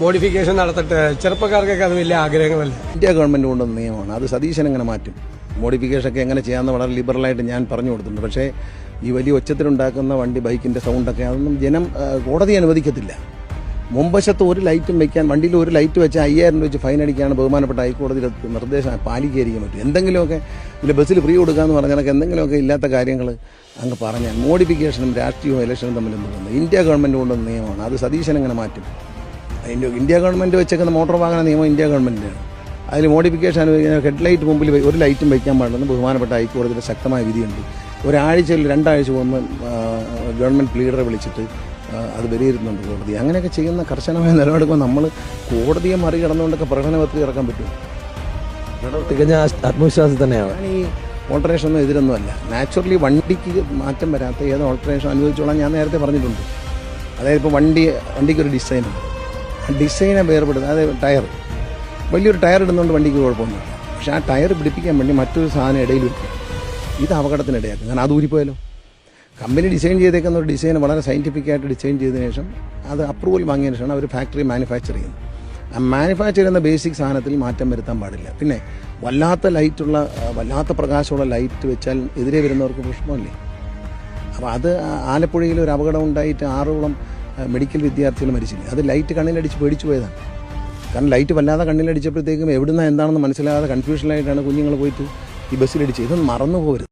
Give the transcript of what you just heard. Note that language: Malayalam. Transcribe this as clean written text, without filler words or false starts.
മോഡിഫിക്കേഷൻ നടത്തട്ടെ. ചെറുപ്പക്കാർക്കൊക്കെ അത് വലിയ ആഗ്രഹങ്ങളല്ല. ഇന്ത്യ ഗവൺമെന്റ് കൊണ്ടുവന്ന നിയമമാണ്. അത് സതീശൻ എങ്ങനെ മാറ്റും? മോഡിഫിക്കേഷൻ ഒക്കെ എങ്ങനെ ചെയ്യാമെന്ന് വളരെ ലിബറലായിട്ട് ഞാൻ പറഞ്ഞു കൊടുത്തിട്ടുണ്ട്. പക്ഷേ ഈ വലിയ ഒച്ചത്തിലുണ്ടാക്കുന്ന വണ്ടി, ബൈക്കിന്റെ സൗണ്ടൊക്കെ അതൊന്നും ജനം കോടതി അനുവദിക്കത്തില്ല. മുമ്പശത്ത് ഒരു ലൈറ്റും വെക്കാൻ, വണ്ടിയിൽ ഒരു ലൈറ്റ് വെച്ച് 5000 രൂപ വെച്ച് ഫൈൻ അടിക്കാണ് ബഹുമാനപ്പെട്ട ഹൈക്കോടതിയുടെ നിർദ്ദേശം പാലിക്കാതിരിക്കാൻ പറ്റും. എന്തെങ്കിലുമൊക്കെ ഇതിൽ ബസ്സിൽ ഫ്രീ കൊടുക്കാമെന്ന് പറഞ്ഞാൽ എന്തെങ്കിലുമൊക്കെ ഇല്ലാത്ത കാര്യങ്ങൾ അങ്ങ് പറഞ്ഞാൽ മോഡിഫിക്കേഷനും രാഷ്ട്രീയവും ഇലക്ഷനും തമ്മിൽ എന്തുകൊണ്ട്? ഇന്ത്യ ഗവൺമെന്റ് കൊണ്ടുവന്ന നിയമമാണ്. അത് സതീശൻ എങ്ങനെ മാറ്റും? ഇന്ത്യ ഗവൺമെന്റ് വെച്ചേക്കുന്ന മോട്ടോർ വാഹന നിയമം ഇന്ത്യ ഗവൺമെന്റിനാണ്. അതിൽ മോഡിഫിക്കേഷൻ ഹെഡ്ലൈറ്റ് മുമ്പിൽ ഒരു ലൈറ്റും വയ്ക്കാൻ പാടില്ലെന്ന് ബഹുമാനപ്പെട്ട ഹൈക്കോടതിയുടെ ശക്തമായ വിധിയുണ്ട്. ഒരാഴ്ചയിൽ 2 ആഴ്ച മുമ്പ് ഗവൺമെന്റ് ലീഡറെ വിളിച്ചിട്ട് അത് വിലയിരുത്തുന്നുണ്ട് കോടതി. അങ്ങനെയൊക്കെ ചെയ്യുന്ന കർശനമായ നിലപാടെടുക്കുമ്പോൾ നമ്മൾ കോടതിയെ മറികടന്നുകൊണ്ടൊക്കെ പ്രകടനപത്രിക ഇറക്കാൻ പറ്റും. തികഞ്ഞ ആത്മവിശ്വാസം തന്നെയാണ്. ഞാൻ ഈ ഓൾട്ടറേഷനൊന്നും എതിരൊന്നുമല്ല. നാച്ചുറലി വണ്ടിക്ക് മാറ്റം വരാത്ത ഏത് ഓൾട്ടറേഷൻ അനുവദിച്ചോളാം ഞാൻ നേരത്തെ പറഞ്ഞിട്ടുണ്ട്. അതായത് ഇപ്പോൾ വണ്ടിക്കൊരു ഡിസൈനുണ്ട്. ആ ഡിസൈനെ വേർപെടുന്നത്, അതായത് ടയർ, വലിയൊരു ടയർ ഇടുന്നതുകൊണ്ട് വണ്ടിക്ക് കുഴപ്പമൊന്നുമില്ല. പക്ഷേ ആ ടയർ പിടിപ്പിക്കാൻ വേണ്ടി മറ്റൊരു സാധനം ഇടയിൽ വയ്ക്കും. ഇത് അപകടത്തിനിടയാക്കും. കാരണം അത് ഊരിപ്പോയാലോ. കമ്പനി ഡിസൈൻ ചെയ്തേക്കുന്ന ഒരു ഡിസൈൻ വളരെ സയൻറ്റിഫിക്കായിട്ട് ഡിസൈൻ ചെയ്തതിനു ശേഷം അത് അപ്രൂവൽ വാങ്ങിയതിനു ശേഷം അവർ ഫാക്ടറി മാനുഫാക്ചർ ചെയ്യുന്നത്. ആ മാനുഫാക്ചർ ചെയ്യുന്ന ബേസിക് സാധനത്തിൽ മാറ്റം വരുത്താൻ പാടില്ല. പിന്നെ വല്ലാത്ത പ്രകാശമുള്ള ലൈറ്റ് വെച്ചാൽ എതിരെ വരുന്നവർക്ക് പ്രശ്നമല്ലേ. അപ്പോൾ അത് ആലപ്പുഴയിൽ ഒരു അപകടം ഉണ്ടായിട്ട് 6ഓളം മെഡിക്കൽ വിദ്യാർത്ഥികൾ മരിച്ചില്ലേ. അത് ലൈറ്റ് കണ്ണിലടിച്ച് പേടിച്ചു പോയതാണ്. കാരണം ലൈറ്റ് വല്ലാതെ കണ്ണിലടിച്ചപ്പോഴത്തേക്കും എവിടുന്ന എന്താണെന്ന് മനസ്സിലാകാതെ കൺഫ്യൂഷനിലായിട്ടാണ് കുഞ്ഞുങ്ങൾ പോയിട്ട് ഈ ബസ്സിലിടിച്ച്. ഇതൊന്നും മറന്നു പോകരുത്.